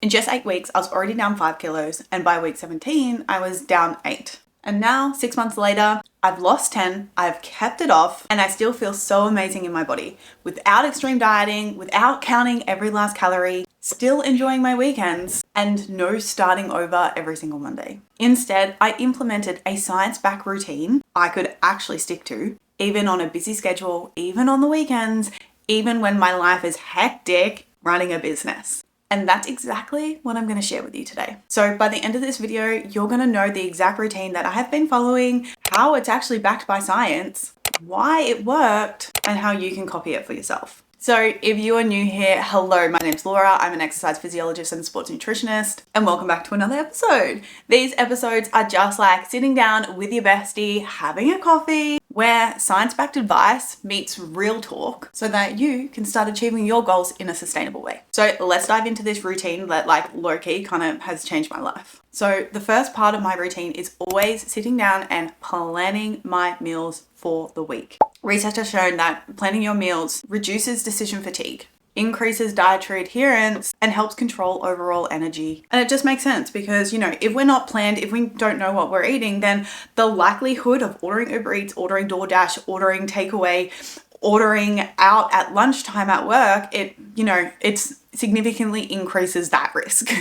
In just 8 weeks, I was already down 5 kilos, and by week 17, I was down 8. And now, 6 months later, I've lost 10, I've kept it off, and I still feel so amazing in my body. Without extreme dieting, without counting every last calorie, still enjoying my weekends, and no starting over every single Monday. Instead, I implemented a science-backed routine I could actually stick to, even on a busy schedule, even on the weekends, even when my life is hectic running a business. And that's exactly what I'm going to share with you today. So by the end of this video, you're going to know the exact routine that I have been following, how it's actually backed by science, why it worked, and how you can copy it for yourself. So if you are new here, hello, my name's Laura. I'm an exercise physiologist and sports nutritionist, and welcome back to another episode. These episodes are just like sitting down with your bestie, having a coffee, where science-backed advice meets real talk so that you can start achieving your goals in a sustainable way. So let's dive into this routine that like low-key kind of has changed my life. So the first part of my routine is always sitting down and planning my meals for the week. Research has shown that planning your meals reduces decision fatigue, increases dietary adherence, and helps control overall energy. And it just makes sense because, if we're not planned, if we don't know what we're eating, then the likelihood of ordering Uber Eats, ordering DoorDash, ordering takeaway, ordering out at lunchtime at work, it significantly increases that risk.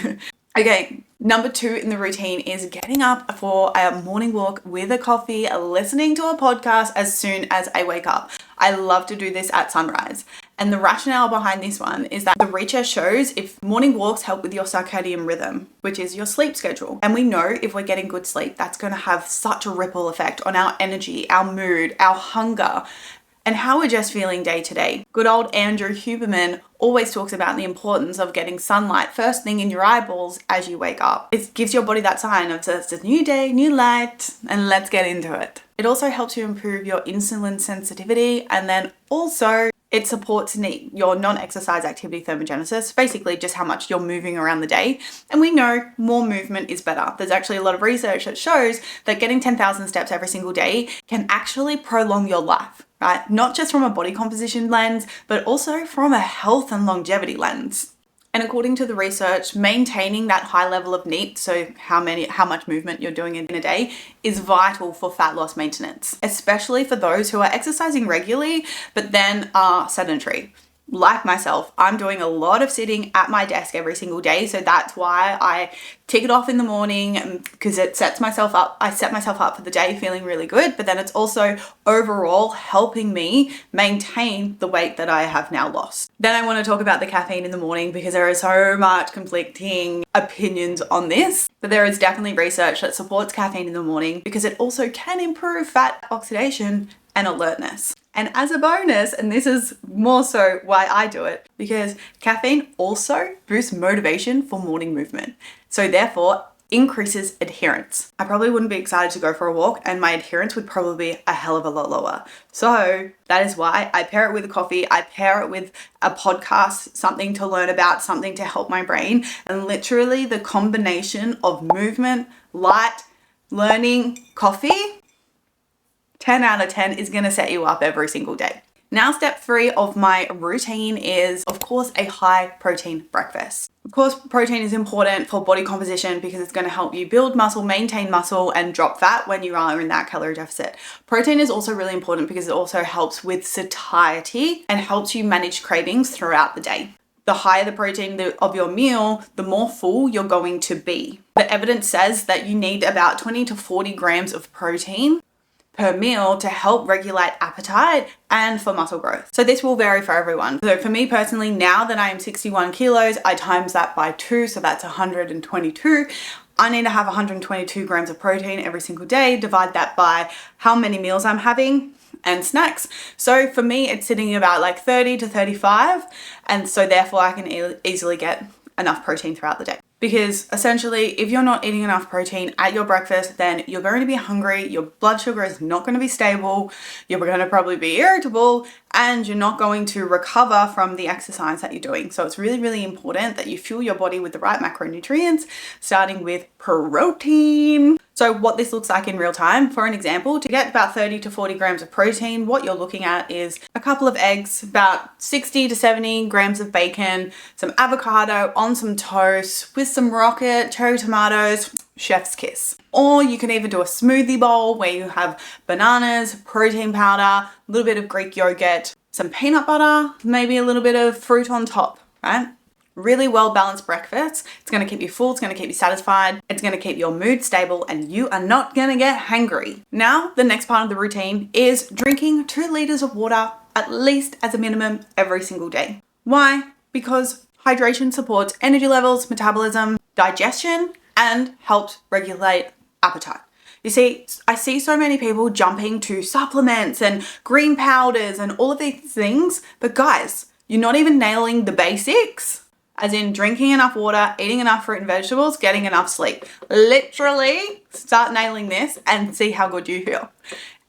Okay, number 2 in the routine is getting up for a morning walk with a coffee, listening to a podcast as soon as I wake up. I love to do this at sunrise. And the rationale behind this one is that the research shows if morning walks help with your circadian rhythm, which is your sleep schedule. And we know if we're getting good sleep, that's going to have such a ripple effect on our energy, our mood, our hunger, and how we're just feeling day to day. Good old Andrew Huberman always talks about the importance of getting sunlight first thing in your eyeballs as you wake up. It gives your body that sign of it's a new day, new light, and let's get into it. It also helps you improve your insulin sensitivity, and then also it supports your non-exercise activity thermogenesis, basically just how much you're moving around the day. And we know more movement is better. There's actually a lot of research that shows that getting 10,000 steps every single day can actually prolong your life, right? Not just from a body composition lens, but also from a health and longevity lens. And according to the research, maintaining that high level of NEAT, so how much movement you're doing in a day, is vital for fat loss maintenance, especially for those who are exercising regularly, but then are sedentary. Like myself, I'm doing a lot of sitting at my desk every single day. So that's why I tick it off in the morning, because it sets myself up. I set myself up for the day feeling really good, but then it's also overall helping me maintain the weight that I have now lost. Then I want to talk about the caffeine in the morning because there is so much conflicting opinions on this, but there is definitely research that supports caffeine in the morning because it also can improve fat oxidation and alertness. And as a bonus, and this is more so why I do it, because caffeine also boosts motivation for morning movement. So therefore, increases adherence. I probably wouldn't be excited to go for a walk and my adherence would probably be a hell of a lot lower. So that is why I pair it with a coffee. I pair it with a podcast, something to learn about, something to help my brain. And literally the combination of movement, light, learning, coffee, 10 out of 10 is going to set you up every single day. Now, step 3 of my routine is, of course, a high protein breakfast. Of course, protein is important for body composition because it's going to help you build muscle, maintain muscle, and drop fat when you are in that calorie deficit. Protein is also really important because it also helps with satiety and helps you manage cravings throughout the day. The higher the protein of your meal, the more full you're going to be. The evidence says that you need about 20 to 40 grams of protein per meal to help regulate appetite and for muscle growth. So this will vary for everyone. So for me personally, now that I am 61 kilos, I times that by 2, so that's 122. I need to have 122 grams of protein every single day, divide that by how many meals I'm having and snacks. So for me, it's sitting about like 30 to 35. And so therefore I can easily get enough protein throughout the day. Because essentially, if you're not eating enough protein at your breakfast, then you're going to be hungry, your blood sugar is not going to be stable, you're going to probably be irritable, and you're not going to recover from the exercise that you're doing. So it's really, really important that you fuel your body with the right macronutrients, starting with protein. So what this looks like in real time, for an example, to get about 30 to 40 grams of protein, what you're looking at is a couple of eggs, about 60 to 70 grams of bacon, some avocado on some toast with some rocket, cherry tomatoes, chef's kiss. Or you can even do a smoothie bowl where you have bananas, protein powder, a little bit of Greek yogurt, some peanut butter, maybe a little bit of fruit on top, right? Really well balanced breakfast. It's going to keep you full, it's going to keep you satisfied, it's going to keep your mood stable, and you are not going to get hangry. Now, the next part of the routine is drinking 2 liters of water at least as a minimum every single day. Why? Because hydration supports energy levels, metabolism, digestion, and helps regulate appetite. You see, I see so many people jumping to supplements and green powders and all of these things, but guys, you're not even nailing the basics. As in drinking enough water, eating enough fruit and vegetables, getting enough sleep. Literally start nailing this and see how good you feel.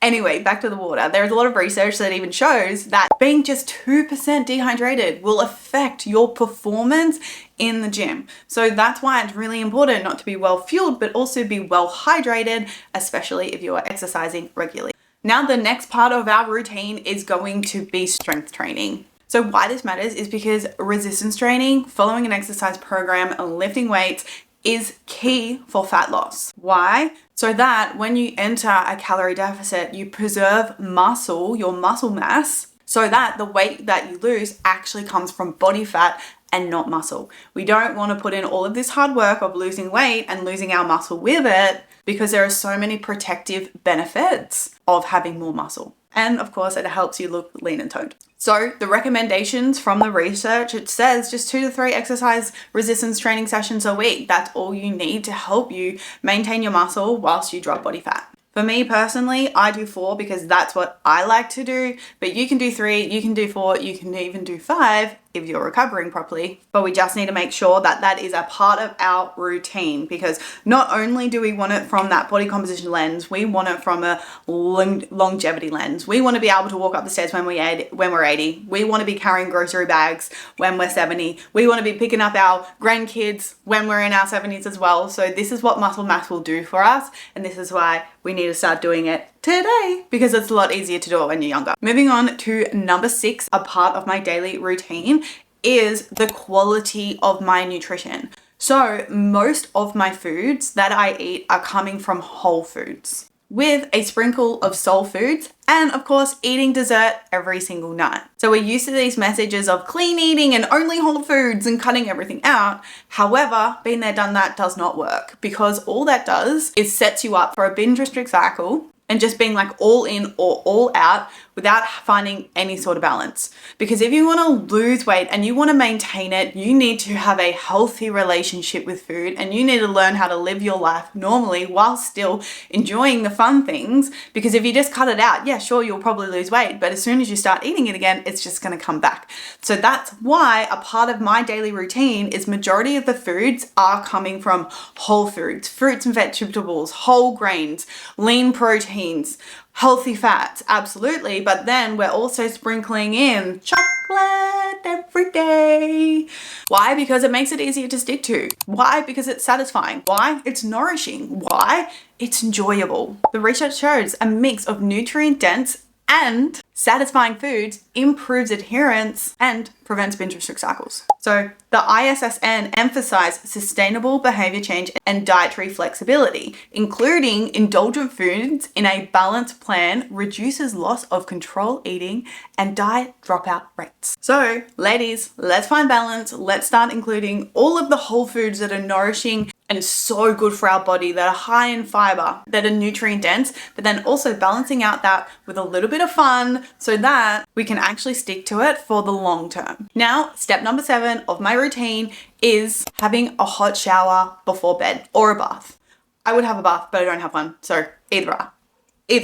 Anyway, back to the water. There's a lot of research that even shows that being just 2% dehydrated will affect your performance in the gym. So that's why it's really important not to be well fueled, but also be well hydrated, especially if you are exercising regularly. Now, the next part of our routine is going to be strength training. So why this matters is because resistance training, following an exercise program, and lifting weights is key for fat loss. Why? So that when you enter a calorie deficit, you preserve muscle, your muscle mass, so that the weight that you lose actually comes from body fat and not muscle. We don't want to put in all of this hard work of losing weight and losing our muscle with it, because there are so many protective benefits of having more muscle. And of course, it helps you look lean and toned. So the recommendations from the research, it says just 2 to 3 exercise resistance training sessions a week. That's all you need to help you maintain your muscle whilst you drop body fat. For me personally, I do 4 because that's what I like to do, but you can do 3, you can do 4, you can even do 5 if you're recovering properly. But we just need to make sure that that is a part of our routine, because not only do we want it from that body composition lens, we want it from a longevity lens. We want to be able to walk up the stairs when we're 80. We want to be carrying grocery bags when we're 70. We want to be picking up our grandkids when we're in our 70s as well. So this is what muscle mass will do for us, and this is why we need to start doing it today, because it's a lot easier to do it when you're younger. Moving on to number 6, a part of my daily routine is the quality of my nutrition. So most of my foods that I eat are coming from whole foods, with a sprinkle of soul foods, and of course eating dessert every single night. So we're used to these messages of clean eating and only whole foods and cutting everything out. However, been there, done that does not work, because all that does is sets you up for a binge restrict cycle and just being like all in or all out without finding any sort of balance. Because if you want to lose weight and you want to maintain it, you need to have a healthy relationship with food, and you need to learn how to live your life normally while still enjoying the fun things. Because if you just cut it out, yeah, sure, you'll probably lose weight, but as soon as you start eating it again, it's just going to come back. So that's why a part of my daily routine is majority of the foods are coming from whole foods, fruits and vegetables, whole grains, lean proteins, healthy fats, absolutely. But then we're also sprinkling in chocolate every day. Why? Because it makes it easier to stick to. Why? Because it's satisfying. Why? It's nourishing. Why? It's enjoyable. The research shows a mix of nutrient-dense and satisfying foods improves adherence and prevents binge restrict cycles. So the ISSN emphasized sustainable behavior change and dietary flexibility, including indulgent foods in a balanced plan reduces loss of control eating and diet dropout rates. So ladies, let's find balance. Let's start including all of the whole foods that are nourishing and so good for our body, that are high in fiber, that are nutrient dense, but then also balancing out that with a little bit of fun so that we can actually stick to it for the long term. Now, step number 7 of my routine is having a hot shower before bed, or a bath. I would have a bath, but I don't have one, so either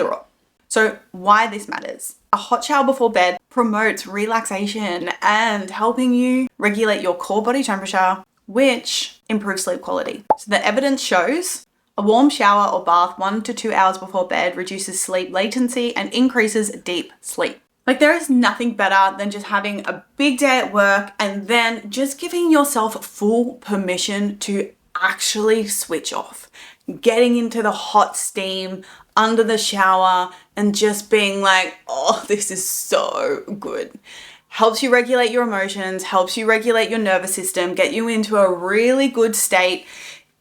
or. So why this matters? A hot shower before bed promotes relaxation and helping you regulate your core body temperature, which improves sleep quality. So the evidence shows a warm shower or bath 1 to 2 hours before bed reduces sleep latency and increases deep sleep. Like, there is nothing better than just having a big day at work and then just giving yourself full permission to actually switch off. Getting into the hot steam under the shower and just being like, oh, this is so good. Helps you regulate your emotions, helps you regulate your nervous system, get you into a really good state.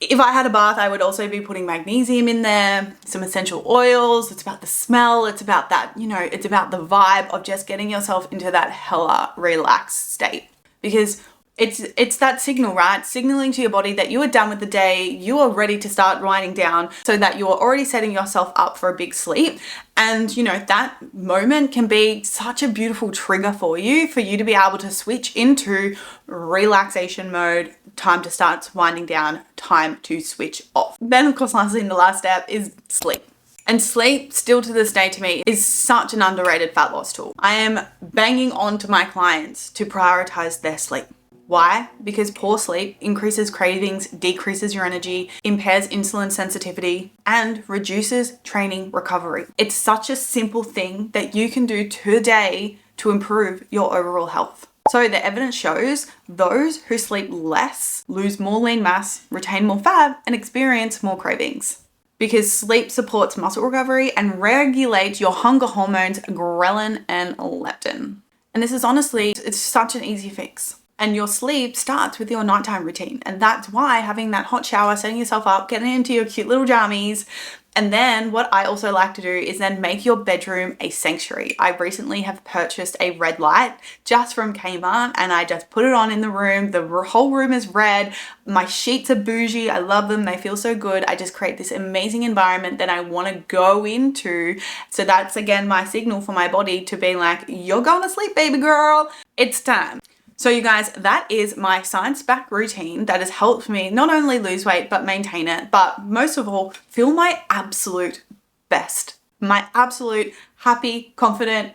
If I had a bath, I would also be putting magnesium in there, some essential oils. It's about the smell. It's about that, it's about the vibe of just getting yourself into that hella relaxed state. Because it's that signal, right? Signaling to your body that you are done with the day, you are ready to start winding down, so that you are already setting yourself up for a big sleep. And that moment can be such a beautiful trigger for you to be able to switch into relaxation mode, time to start winding down, time to switch off. Then, of course, lastly, the last step is sleep. And sleep, still to this day to me, is such an underrated fat loss tool. I am banging on to my clients to prioritize their sleep. Why? Because poor sleep increases cravings, decreases your energy, impairs insulin sensitivity, and reduces training recovery. It's such a simple thing that you can do today to improve your overall health. So the evidence shows those who sleep less lose more lean mass, retain more fat, and experience more cravings. Because sleep supports muscle recovery and regulates your hunger hormones, ghrelin and leptin. And this is honestly, it's such an easy fix. And your sleep starts with your nighttime routine. And that's why having that hot shower, setting yourself up, getting into your cute little jammies. And then what I also like to do is then make your bedroom a sanctuary. I recently have purchased a red light just from Kmart, and I just put it on in the room. The whole room is red. My sheets are bougie. I love them. They feel so good. I just create this amazing environment that I want to go into. So that's, again, my signal for my body to be like, you're going to sleep, baby girl. It's time. So you guys, that is my science-backed routine that has helped me not only lose weight, but maintain it, but most of all, feel my absolute best, my absolute happy, confident,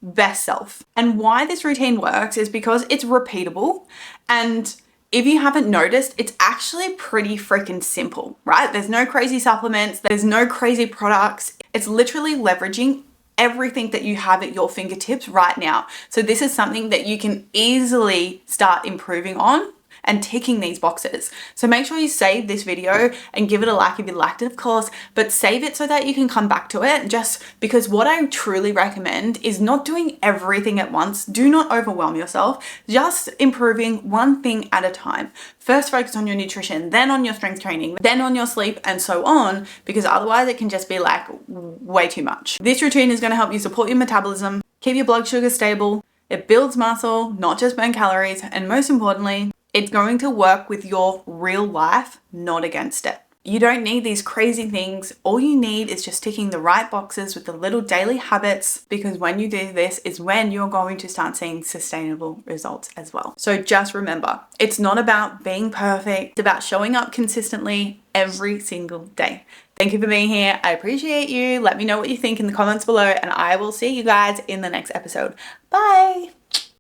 best self. And why this routine works is because it's repeatable. And if you haven't noticed, it's actually pretty freaking simple, right? There's no crazy supplements. There's no crazy products. It's literally leveraging everything that you have at your fingertips right now. So this is something that you can easily start improving on and ticking these boxes. So make sure you save this video and give it a like if you liked it, of course, but save it so that you can come back to it, just because what I truly recommend is not doing everything at once. Do not overwhelm yourself, just improving one thing at a time. First focus on your nutrition, then on your strength training, then on your sleep, and so on, because otherwise it can just be like way too much. This routine is going to help you support your metabolism, keep your blood sugar stable, it builds muscle, not just burn calories, and most importantly, it's going to work with your real life, not against it. You don't need these crazy things. All you need is just ticking the right boxes with the little daily habits, because when you do this is when you're going to start seeing sustainable results as well. So just remember, it's not about being perfect. It's about showing up consistently every single day. Thank you for being here. I appreciate you. Let me know what you think in the comments below, and I will see you guys in the next episode. Bye.